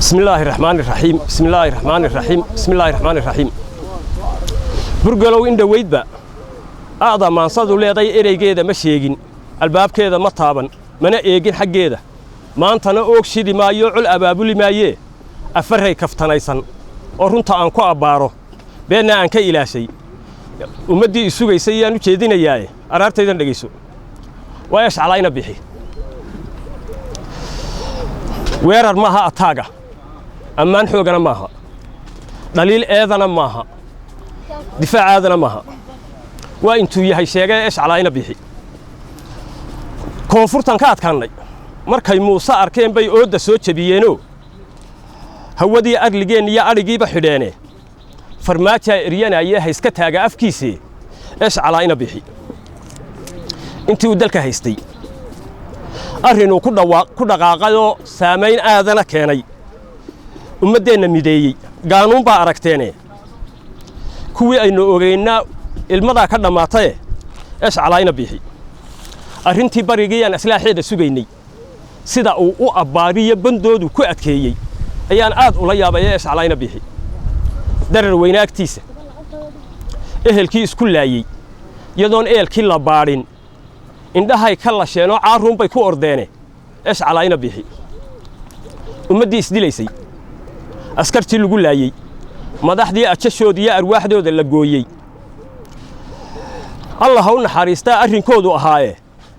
بسم الله الرحمن الرحيم بسم الله الرحمن الرحيم بسم الله الرحمن الرحيم برجلو إن دويد بقى أعظم من صدوا لي ضي إيري جيدا مشيجين الباب كذا مطابا من إيجين حق جيدا ما أنت نأوكشي دي ما يعل أبابولي ما يه أفرهي كفتنايسن ورنت أنكو أبارو بيننا أنك إلى شيء ومدي السوق يسيانو كيدين إياه أرارت إذا نجيسو ويش علينا بيحي weerar maaha ataaga ammaan xoogana maaha daliil eedana maaha difaacaadana maaha waa intuu yahay sheegay ishcalaayna bixi koonfurtan ka adkaanay markay Muuse arkeen bay ooda soo jabiyeeno hawadii arligeen iyo arigiiba xidheene farmaajo eryanaya hayska taaga afkiisii ishcalaayna bixi intii uu dalka haystay arrinuu ku dhaqaaqayo saameyn aadana keenay ummadeena mideeyay qaanuun baa aragteene kuwii aynu ogeynaa ilmada ka dhamaatay ishcalaayna bixi arrintii barigayaan islaaxeeda sugaynay sida uu u abaariyo bandoodu ku adkeeyay ayaan aad ula yaabay ishcalaayna bixi darar weynaagtiisa ehelkii isku laayay yadoon eelkii la baarin indhahay ka lasheenoo caaruun bay ku ordeene ishcalaayna bixi ummadii isdilaysay askartii lagu laayay madaxdii ajashoodii iyo arwaaxdooda la gooyay Allah u naxariistaa arrinkoodu ahaaye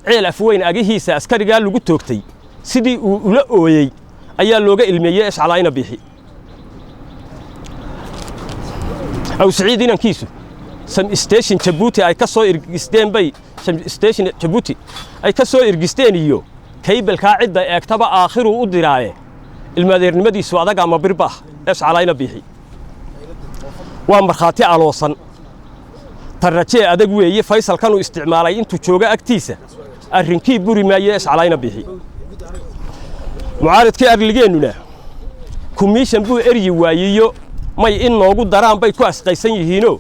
ceel afweyn agihiisa askariga lagu toogtay sidii uu ula ooyay ayaa looga ilmeeyay ishcalaayna bixi aw saciidina kiisu sam station Djibouti ay ka soo irgisteen bay station Djibouti ay ka soo irgisteen iyo kaybalka cidda eegtaba aakhiru u diraaye ilmadeernimadiisu adaga ama birbah ishcalaayna bixi waa marxaati aloosan tarajee adag weeye Faysal kanu isticmaalay intuu jooga agtiisa arrinkii buri maayay ishcalaayna bixi mucaaradkii arligeenuna commission buu eryi waayiyo may in noogu daraan bay ku asqaysan yihiino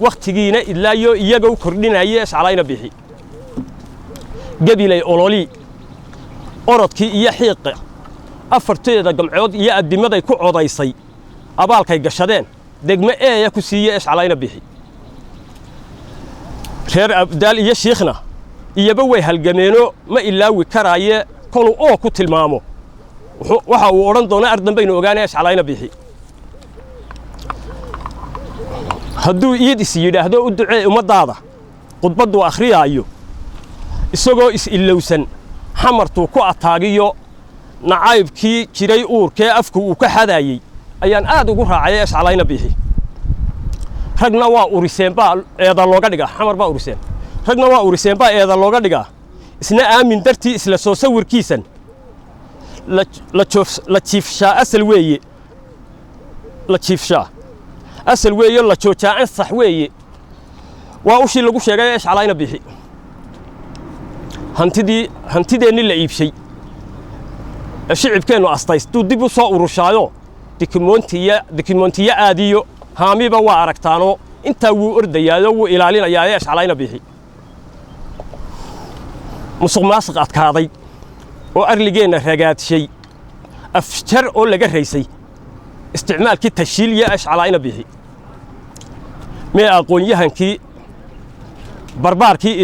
waqtigiina ilaayo iyaga u kordhinayay ishcalaayna bixi gabilay ololi orodkii iyo xiiqa afarteeda gamcood iyo adimaday ku codaysay abaalkay gashadeen degme eeya ku siiyay ishcalaayna bixi reer abdaal iyo shiikhna iyaba way halgameeno ma ilaawi karaaye kolu oo ku tilmaamo waxa uu oran doona ardan baynu ogaanay ishcalaayna bixi hadduu iidis yidhaahdo u ducee ummadaada qudbadu akhriyaayo isagoo is-ilowsan xamartuu ku ataagiyo nacaybkii jiray uurkee afku uu ka xadaayay ayaan aad ugu raacay ishcalaayna bixi ragna waa uriseen baa eeda looga dhigaa xamar baa uriseen ragna waa uriseen baa eeda looga dhigaa isna aamin dartii isla soo sawirkiisan la jiifshaa asal weeye la jiifshaa asal weeye la joojaa sax weeye waa ushii lagu sheegay ishcalaayna bixi hantideenni la iibshay shicibkeenu astaystuu dib u soo urushaayo dikimoontiya aadiyo haamiba waa aragtaano intaa wuu ordayaayo wuu ilaalinayaa ishcalaayna bixi musuqmaasuq adkaaday oo arligeenna ragaadshay afjar oo laga raysay isticmaalkii tashiiliya ishcalaayna bixi mee aqoon-yahankii barbaarkii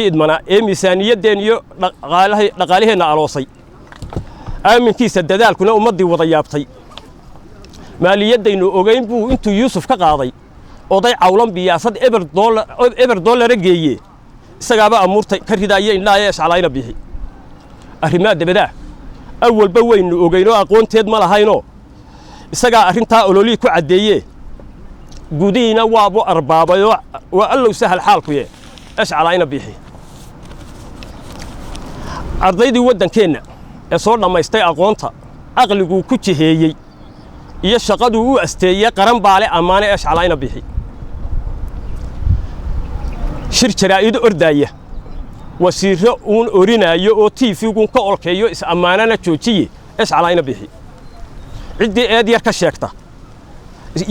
idmanaa ee miisaaniyadeen iyo dhaqaaliheenna aloosay aaminkiisa dadaalkuna ummaddii wada yaabtay maaliyadaynu ogeyn buu intuu yuusuf ka qaaday oday cawlan biyaasad eber dollara geeye isagaaba amuurtay ka ridaaya indhaaya ishcalaayna bixi arrimaha dabadaa awalba waynu ogeynoo aqoonteed ma lahaynoo isagaa arrintaa ololii ku caddeeye gudihiina waabu arbaabayoo waa allow sahal xaalkuye ishcalaayna bixi ardaydii waddankeenna ee soo dhammaystay aqoonta aqliguu ku jiheeyey iyo shaqaduu u asteeyey qaran baale ammaane ishcalaayna bixi shir jaraa'ido ordaaya wasiiro uun orinaayo oo tiifigun ka olkeeyo is ammaanana joojiye ishcalaayna bixi ciddii eed yar ka sheegta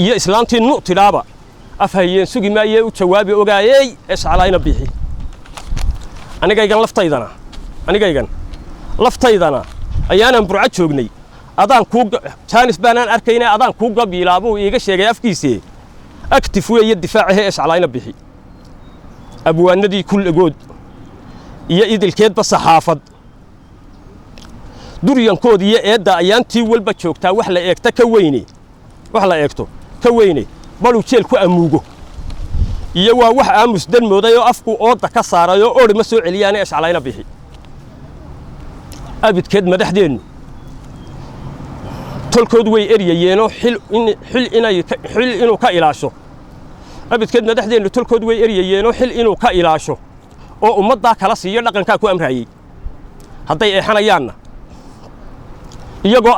iyo islaantii nu'tidhaaba afhayeen sugi maayee u jawaabi ogaayey ishcalaayna bixi anigaygan laftaydana ayaanan burco joognay adaan ku jaanis baanaan arkayna adaan ku gabiilaabuu iiga sheegay afkiisii active weeye difaacaha iscalaayna bixi abwaanadii kulligood iyo idilkeedba saxaafad duryankoodii iyo eedda ayaantii walba joogtaa wax la eegta ka weyne wax la eegto ka weyne baluu jeel ku amuugo iyo waa wax aamus dan mooday oo afku ooda ka saaray oo oori ma soo celiyaan iscalaayna bixi abidkeed madaxdeenu tolkood way eriyayeenoo xil inuu ka ilaasho abidkeed madaxdeenu tolkood way eriyayeenoo xil inuu ka ilaasho oo ummadda kala siiyo dhaqanka ku amraayay hadday eexanayaanna iyagoo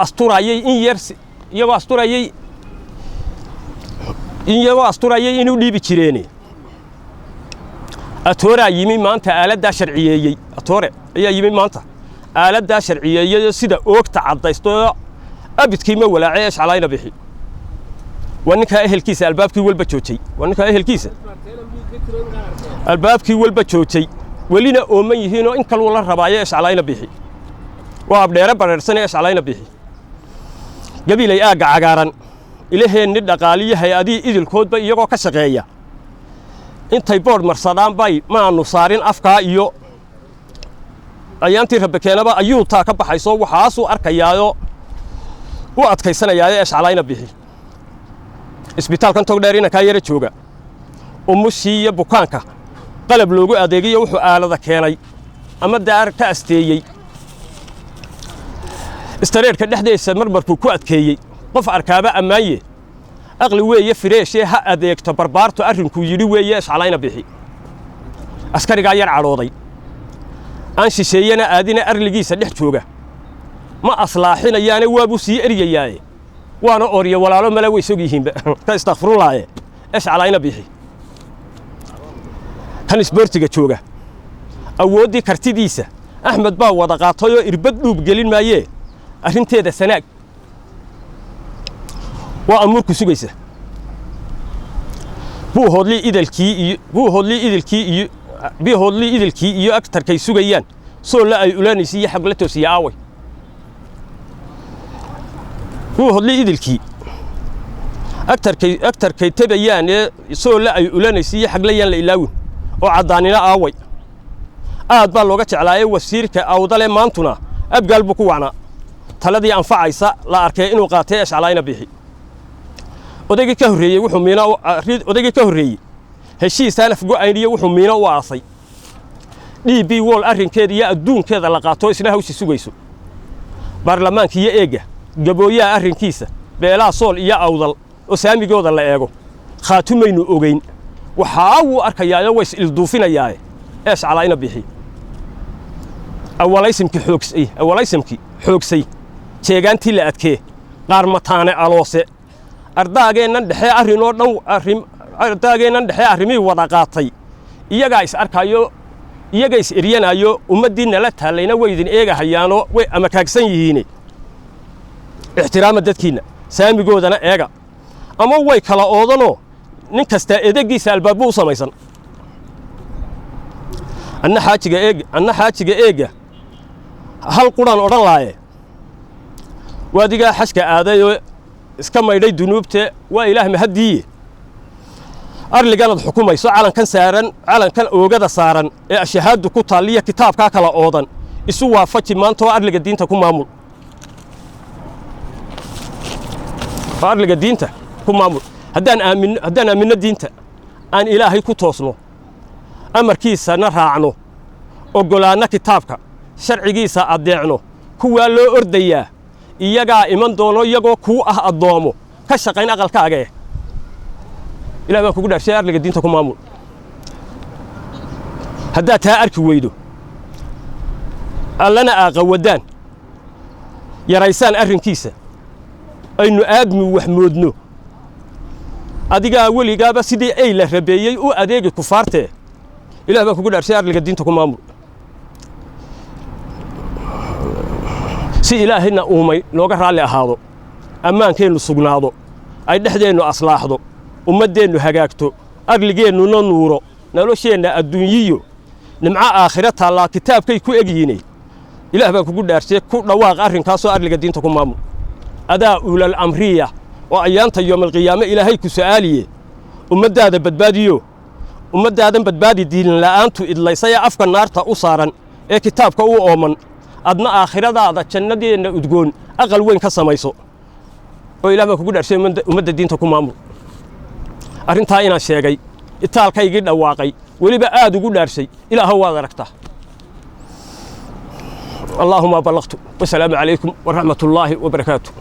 asturayay inuu dhiibi jireen atoora yimi maanta aaladda sharciyeeyay atoore ayaa yimi maanta aaladda sharciyeeyay sida oogta cadaysto abidkii ma walaacay iscalaayna bixi waninka ehelkiisa albaabkii walba joojay waninka ehelkiisa albaabkii walba joojay walina ooman yihiin oo in kale la rabaayo iscalaayna bixi waa abdheere bareersan iscalaayna bixi gabiilay aaga cagaaran ilaaheeni dhaqaaliyo hay'adii idilkoodba iyagoo ka shaqeeya intay board marsadaan bay maanu saarin afka iyo ayaantii rabakeenaba ayuu taa ka baxayso waxaasuu arkayaayo u adkaysanayaayo iscalaayna bixi isbitaalkan togdheer ina ka yara jooga umushii iyo bukaanka qalab loogu adeegayo wuxuu aalada keenay ama daar ka asteeyay istareerka dhexdeesa marmarkuu ku adkeeyey qof arkaaba ammaanye aqli weeye fireeshee ha adeegto barbaarto arrinkuu yidhi weeye iscalaayna bixi askarigaa yar cadhooday aan shisheeyana aadina arligiisa dhex jooga ma aslaaxinayaane waabuu sii eryayaaye waana ooriyo walaalo mala way sog yihiinba ka istakfirullaaye iscalaayna bixi kan isboortiga jooga awooddii kartidiisa axmed baa wada qaatayoo irbad dhuub gelin maayee arrinteeda sanaag waa amuurku sugaysa buuhoodlii idilkii iyo agtarkay sugayaan soolla ay ulaanaysa iyo xag la toosiya aaway buuhoodlii idilkii agtarkay tabayaan ee soolla ay ulaanaysa iyo xaglayaan la ilaawin oo caddaanina aaway aad baa looga jeclaayay wasiirka awdale maantuna abgaal buu ku wacnaa taladii anfacaysa la arkay inuu qaatay iscalaayna bixi odaygii ka horreeyey heshiisaan afgo'ayniyo wuxuu miino u aasay DB wall arrinkeeda iyo adduunkeeda la qaato isna hawshi sugayso baarlamaanka iyo eega gabooyaha arrinkiisa beelaa sool iyo awdal oo saamigooda la eego khaatumaynu ogeyn waxaa uu arkayaayo way isduufinayaa iscalaayna bixi awalaysimkii xoogsay jeegaantii la adkee qaar mataane aloose ardaageennan dhexe arrimihii wada qaatay iyagaa is arkayo iyaga is eryanayo ummaddii nala taalayna way idin eegahayaanoo way amakaagsan yihiin ixtiraama dadkiinna saamigoodana eega ama way kala oodanoo nin kastaa edegiisa albaabbu u samaysan anna xaajiga eega hal quraan odhan laaye waadigaa xashka aadayoo iska maydhay dunuubta waa ilaah mahadiiye arliganad xukumayso calankan oogada saaran ee ashahaadu ku taaliya kitaabkaa kala oodan isu waafaji maanta oo arliga diinta ku maamul haddaan aaminno diinta aan ilaahay ku toosno amarkiisana raacno oggolaanno kitaabka sharcigiisa addeecno kuwaa loo ordayaa iyagaa iman doono iyagoo kuu ah addoomo ka shaqayn aqalkaaga ilaah baan kugu dhaarshay arliga diinta ku maamul haddaad taa arki weydo allana aaqawadaan yaraysaan arrinkiisa aynu aadmi wax moodno adigaa weligaaba sidii ay la rabeeyey u adeegi kufaartee ilaah baan kugu dhaarshay arliga diinta ku maamul si ilaahayna uumay looga raalli ahaado ammaankeennu sugnaado ay dhexdeennu aslaaxdo ummaddeennu hagaagto arligeennuna nuuro nolosheenna adduunyiyo nimco aakhira taallaa kitaabkay ku egyihiine ilaah baan kugu dhaarshay ku dhawaaq arrinkaasoo arliga diinta ku maamul أدا أولى الأمرية وأيانتا يوم القيامة إلهي كسؤالي ومدى هذا بدباديو ومدى هذا بدبادي دين لا أنتو إذ ليس يأفك النار تأصارا إيه كتابك أو أومن أدنى آخرة هذا تشندي إن أدقون أقل وين كسمايسو وإلى ما كقول أرسل ومدى الدين تكون مامور أرنتها إنا الشيء إتال كي يجد الواقع ولي بقى أدقول أرسل إلى هو دركته اللهم بلغت والسلام عليكم ورحمة الله وبركاته.